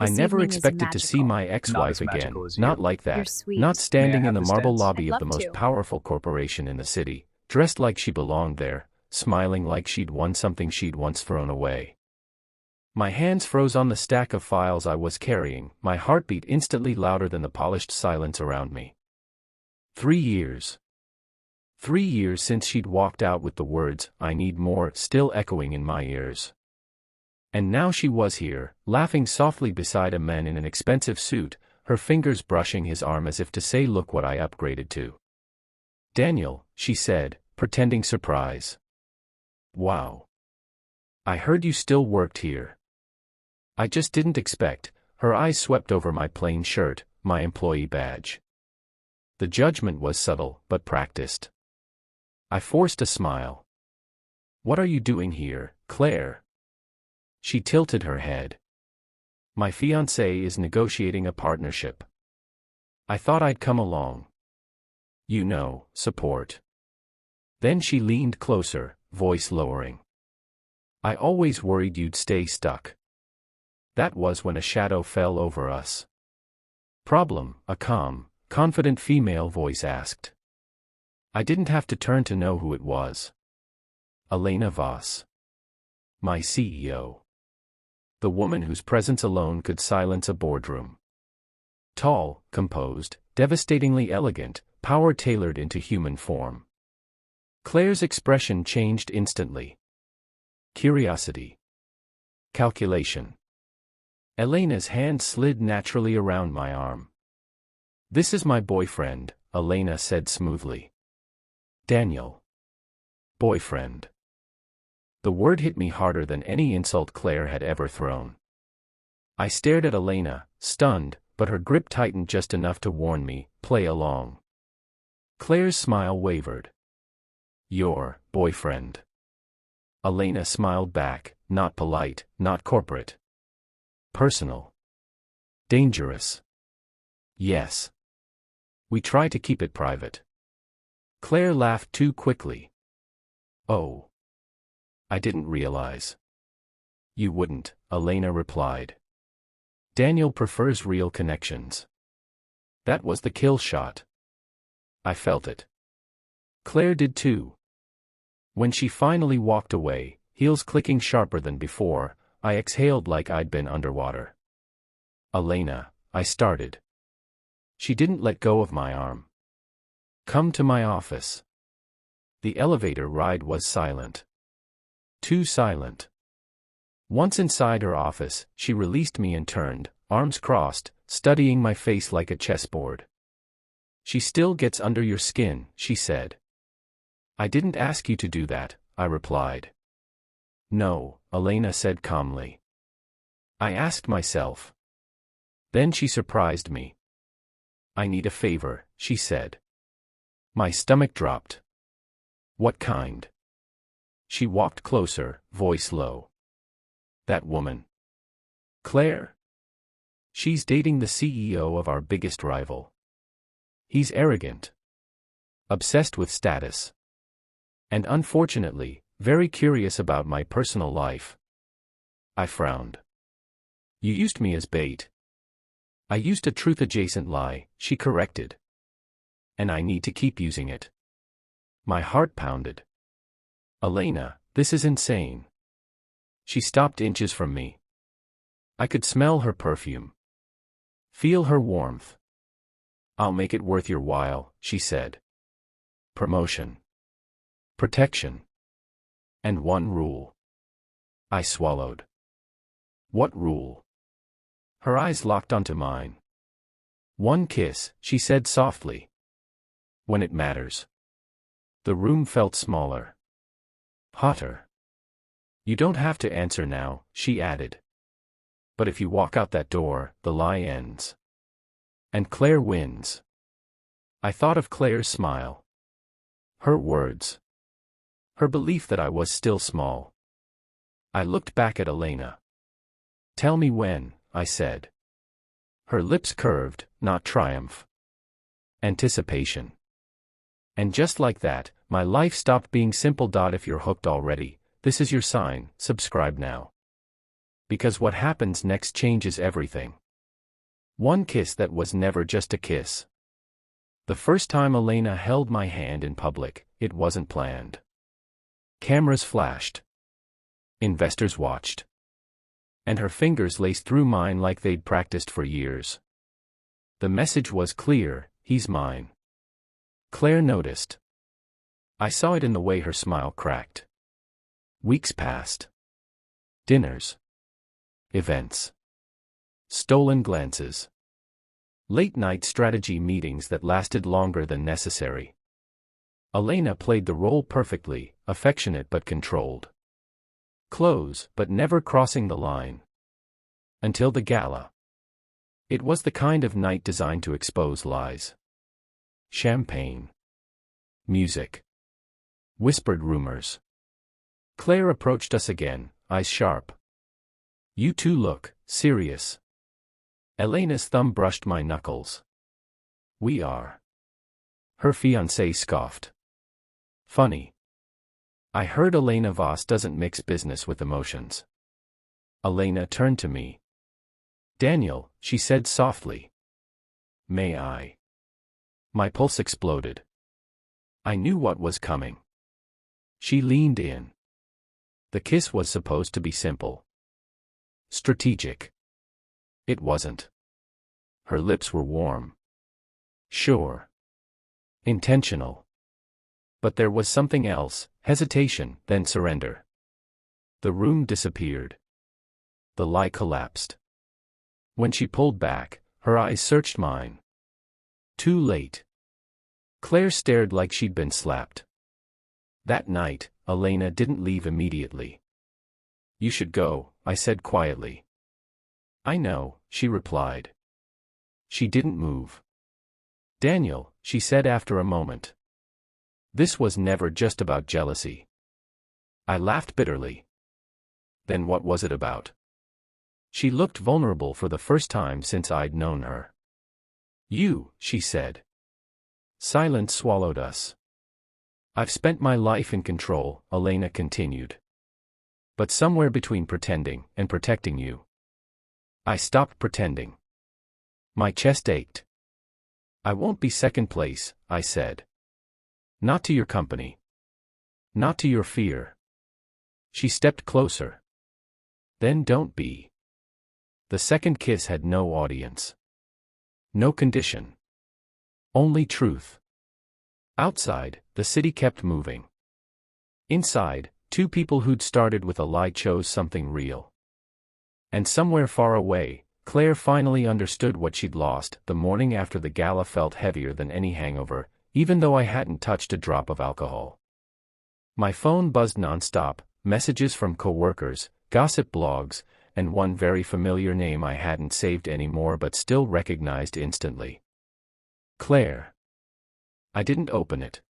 I This never evening is expected to see magical. my Not ex-wife as magical again, as not you. like You're that, sweet. not May I standing in have the the marble steps? lobby I'd of the love most to. powerful corporation in the city, dressed like she belonged there, smiling like she'd won something she'd once thrown away. My hands froze on the stack of files I was carrying, my heartbeat instantly louder than the polished silence around me. 3 years. 3 years since she'd walked out with the words, "I need more," still echoing in my ears. And now she was here, laughing softly beside a man in an expensive suit, her fingers brushing his arm as if to say, "Look what I upgraded to." "Daniel," she said, pretending surprise. "Wow. I heard you still worked here." "I just didn't expect." Her eyes swept over my plain shirt, my employee badge. The judgment was subtle, but practiced. I forced a smile. "What are you doing here, Claire?" She tilted her head. "My fiancé is negotiating a partnership. I thought I'd come along. You know, support." Then she leaned closer, voice lowering. "I always worried you'd stay stuck." That was when a shadow fell over us. "Problem?" a calm, confident female voice asked. I didn't have to turn to know who it was. Elena Voss. My CEO. The woman whose presence alone could silence a boardroom. Tall, composed, devastatingly elegant, power tailored into human form. Claire's expression changed instantly. Curiosity. Calculation. Elena's hand slid naturally around my arm. "This is my boyfriend," Elena said smoothly. "Daniel." Boyfriend. The word hit me harder than any insult Claire had ever thrown. I stared at Elena, stunned, but her grip tightened just enough to warn me, "Play along." Claire's smile wavered. "Your boyfriend." Elena smiled back, not polite, not corporate. Personal. Dangerous. Yes. We try to keep it private. Claire laughed too quickly. "Oh. I didn't realize." "You wouldn't," Elena replied. "Daniel prefers real connections." That was the kill shot. I felt it. Claire did too. When she finally walked away, heels clicking sharper than before, I exhaled like I'd been underwater. "Elena," I started. She didn't let go of my arm. "Come to my office." The elevator ride was silent. Too silent. Once inside her office, she released me and turned, arms crossed, studying my face like a chessboard. "She still gets under your skin," she said. "I didn't ask you to do that," I replied. "No," Elena said calmly. "I asked myself." Then she surprised me. "I need a favor," she said. My stomach dropped. "What kind?" She walked closer, voice low. "That woman. Claire? She's dating the CEO of our biggest rival. He's arrogant. Obsessed with status. And unfortunately, very curious about my personal life." I frowned. "You used me as bait." "I used a truth-adjacent lie," she corrected. "And I need to keep using it." My heart pounded. "Elena, this is insane." She stopped inches from me. I could smell her perfume. Feel her warmth. "I'll make it worth your while," she said. "Promotion. Protection. And one rule." I swallowed. "What rule?" Her eyes locked onto mine. "One kiss," she said softly. "When it matters." The room felt smaller. Hotter. "You don't have to answer now," she added. "But if you walk out that door, the lie ends. And Claire wins." I thought of Claire's smile. Her words. Her belief that I was still small. I looked back at Elena. "Tell me when," I said. Her lips curved, not triumph. Anticipation. And just like that, my life stopped being simple. If you're hooked already, this is your sign. Subscribe now. Because what happens next changes everything. One kiss that was never just a kiss. The first time Elena held my hand in public, it wasn't planned. Cameras flashed. Investors watched. And her fingers laced through mine like they'd practiced for years. The message was clear: he's mine. Claire noticed. I saw it in the way her smile cracked. Weeks passed. Dinners. Events. Stolen glances. Late-night strategy meetings that lasted longer than necessary. Elena played the role perfectly, affectionate but controlled. Close, but never crossing the line. Until the gala. It was the kind of night designed to expose lies. Champagne. Music. Whispered rumors. Claire approached us again, eyes sharp. You two look serious. Elena's thumb brushed my knuckles. We are. Her fiancé scoffed. Funny. I heard Elena Voss doesn't mix business with emotions. Elena turned to me. Daniel, she said softly. May I? My pulse exploded. I knew what was coming. She leaned in. The kiss was supposed to be simple. Strategic. It wasn't. Her lips were warm. Sure. Intentional. But there was something else, hesitation, then surrender. The room disappeared. The lie collapsed. When she pulled back, her eyes searched mine. Too late. Claire stared like she'd been slapped. That night, Elena didn't leave immediately. You should go, I said quietly. I know, she replied. She didn't move. Daniel, she said after a moment. This was never just about jealousy. I laughed bitterly. Then what was it about? She looked vulnerable for the first time since I'd known her. You, she said. Silence swallowed us. I've spent my life in control, Elena continued. But somewhere between pretending and protecting you. I stopped pretending. My chest ached. I won't be second place, I said. Not to your company. Not to your fear. She stepped closer. Then don't be. The second kiss had no audience. No condition. Only truth. Outside, the city kept moving. Inside, two people who'd started with a lie chose something real. And somewhere far away, Claire finally understood what she'd lost. The morning after the gala felt heavier than any hangover, even though I hadn't touched a drop of alcohol. My phone buzzed nonstop, messages from coworkers, gossip blogs, and one very familiar name I hadn't saved anymore but still recognized instantly. Claire. I didn't open it.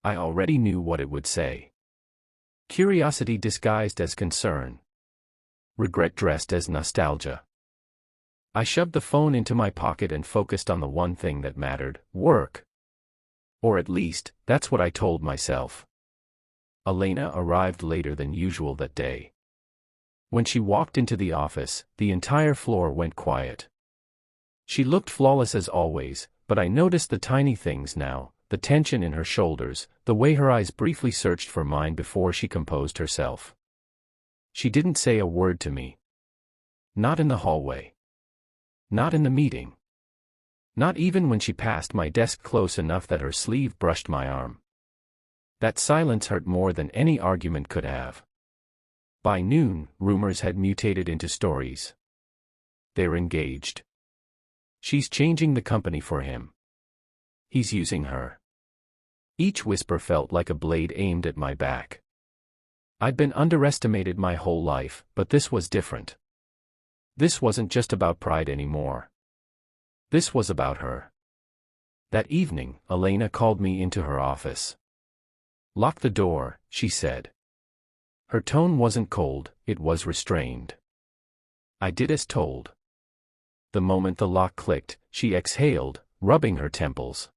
I already knew what it would say. Curiosity disguised as concern. Regret dressed as nostalgia. I shoved the phone into my pocket and focused on the one thing that mattered: work. Or at least, that's what I told myself. Elena arrived later than usual that day. When she walked into the office, the entire floor went quiet. She looked flawless as always, but I noticed the tiny things now, the tension in her shoulders, the way her eyes briefly searched for mine before she composed herself. She didn't say a word to me. Not in the hallway. Not in the meeting. Not even when she passed my desk close enough that her sleeve brushed my arm. That silence hurt more than any argument could have. By noon, rumors had mutated into stories. They're engaged. She's changing the company for him. He's using her. Each whisper felt like a blade aimed at my back. I'd been underestimated my whole life, but this was different. This wasn't just about pride anymore. This was about her. That evening, Elena called me into her office. Lock the door, she said. Her tone wasn't cold, it was restrained. I did as told. The moment the lock clicked, she exhaled, rubbing her temples.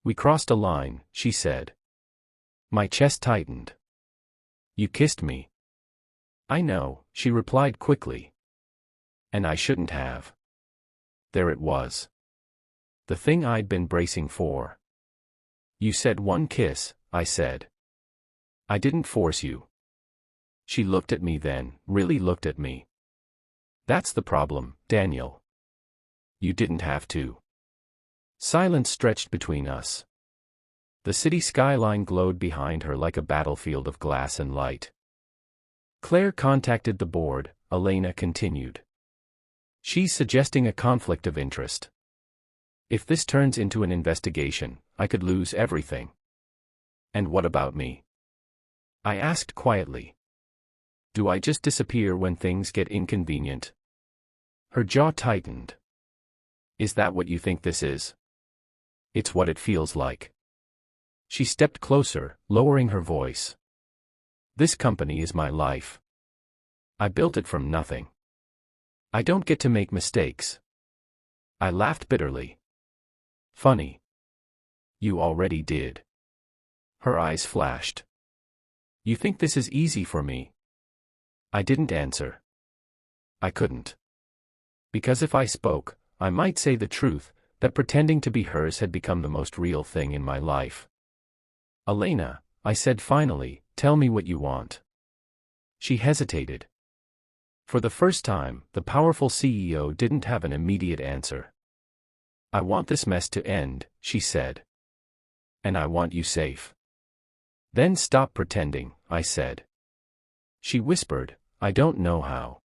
We crossed a line, she said. My chest tightened. You kissed me. I know, she replied quickly. And I shouldn't have. There it was. The thing I'd been bracing for. You said one kiss, I said. I didn't force you. She looked at me then, really looked at me. That's the problem, Daniel. You didn't have to. Silence stretched between us. The city skyline glowed behind her like a battlefield of glass and light. Claire contacted the board, Elena continued. She's suggesting a conflict of interest. If this turns into an investigation, I could lose everything. And what about me? I asked quietly. Do I just disappear when things get inconvenient? Her jaw tightened. Is that what you think this is? It's what it feels like. She stepped closer, lowering her voice. This company is my life. I built it from nothing. I don't get to make mistakes. I laughed bitterly. Funny. You already did. Her eyes flashed. You think this is easy for me? I didn't answer. I couldn't. Because if I spoke, I might say the truth, that pretending to be hers had become the most real thing in my life. Elena, I said finally, tell me what you want. She hesitated. For the first time, the powerful CEO didn't have an immediate answer. I want this mess to end, she said. And I want you safe. Then stop pretending, I said. She whispered, I don't know how.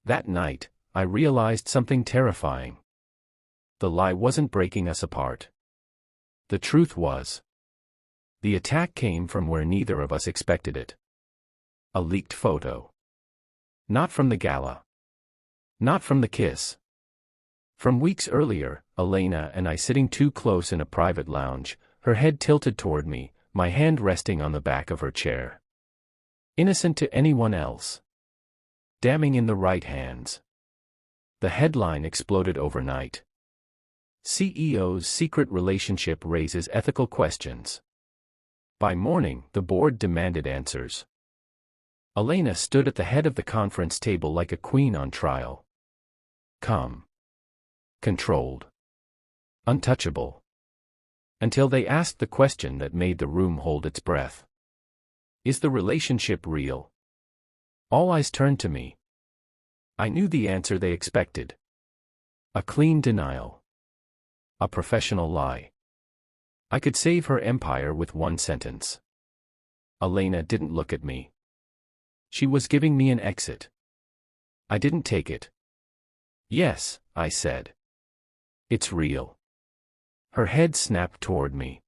That night, I realized something terrifying. The lie wasn't breaking us apart. The truth was. The attack came from where neither of us expected it. A leaked photo. Not from the gala. Not from the kiss. From weeks earlier, Elena and I sitting too close in a private lounge, her head tilted toward me, my hand resting on the back of her chair. Innocent to anyone else. Damning in the right hands. The headline exploded overnight. CEO's secret relationship raises ethical questions. By morning, the board demanded answers. Elena stood at the head of the conference table like a queen on trial. Calm. Controlled. Untouchable. Until they asked the question that made the room hold its breath. Is the relationship real? All eyes turned to me. I knew the answer they expected. A clean denial. A professional lie. I could save her empire with one sentence. Elena didn't look at me. She was giving me an exit. I didn't take it. Yes, I said. It's real. Her head snapped toward me.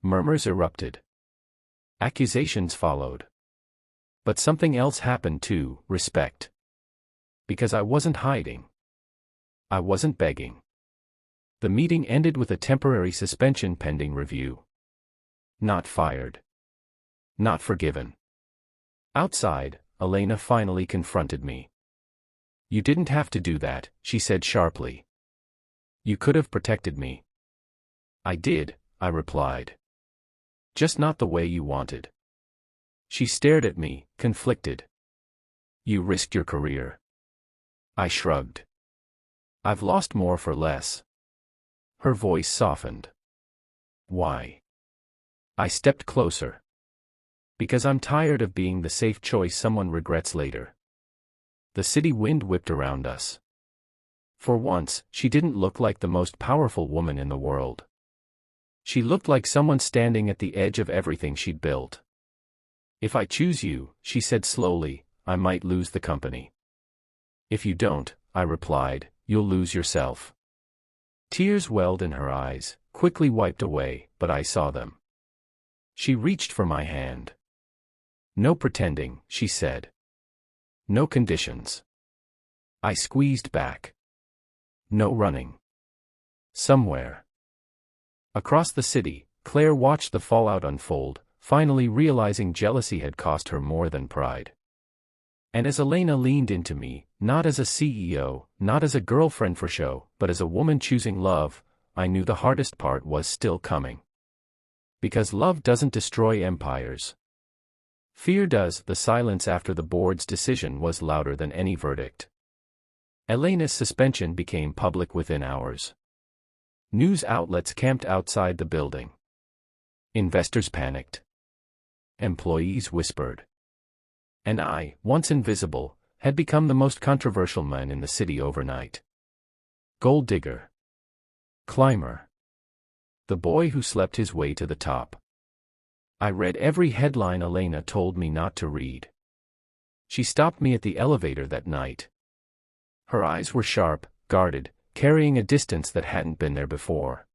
Murmurs erupted. Accusations followed. But something else happened too, respect. Because I wasn't hiding. I wasn't begging. The meeting ended with a temporary suspension pending review. Not fired. Not forgiven. Outside, Elena finally confronted me. You didn't have to do that, she said sharply. You could have protected me. I did, I replied. Just not the way you wanted. She stared at me, conflicted. You risked your career. I shrugged. I've lost more for less. Her voice softened. Why? I stepped closer. Because I'm tired of being the safe choice someone regrets later. The city wind whipped around us. For once, she didn't look like the most powerful woman in the world. She looked like someone standing at the edge of everything she'd built. If I choose you, she said slowly, I might lose the company. If you don't, I replied, you'll lose yourself. Tears welled in her eyes, quickly wiped away, but I saw them. She reached for my hand. No pretending, she said. No conditions. I squeezed back. No running. Somewhere. Across the city, Claire watched the fallout unfold, finally realizing jealousy had cost her more than pride. And as Elena leaned into me, not as a CEO, not as a girlfriend for show, but as a woman choosing love, I knew the hardest part was still coming. Because love doesn't destroy empires. Fear does. The silence after the board's decision was louder than any verdict. Elena's suspension became public within hours. News outlets camped outside the building. Investors panicked. Employees whispered. And I, once invisible, had become the most controversial man in the city overnight. Gold digger. Climber. The boy who slept his way to the top. I read every headline Elena told me not to read. She stopped me at the elevator that night. Her eyes were sharp, guarded, carrying a distance that hadn't been there before.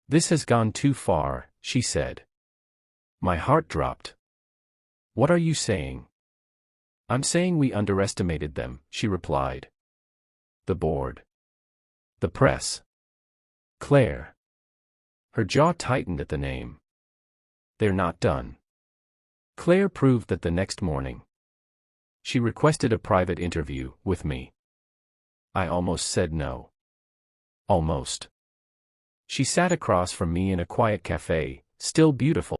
"This has gone too far," she said. My heart dropped. "What are you saying?" "I'm saying we underestimated them," she replied. "The board. The press. Claire." Her jaw tightened at the name. "They're not done." Claire proved that the next morning. She requested a private interview with me. I almost said no. Almost. She sat across from me in a quiet cafe, still beautiful.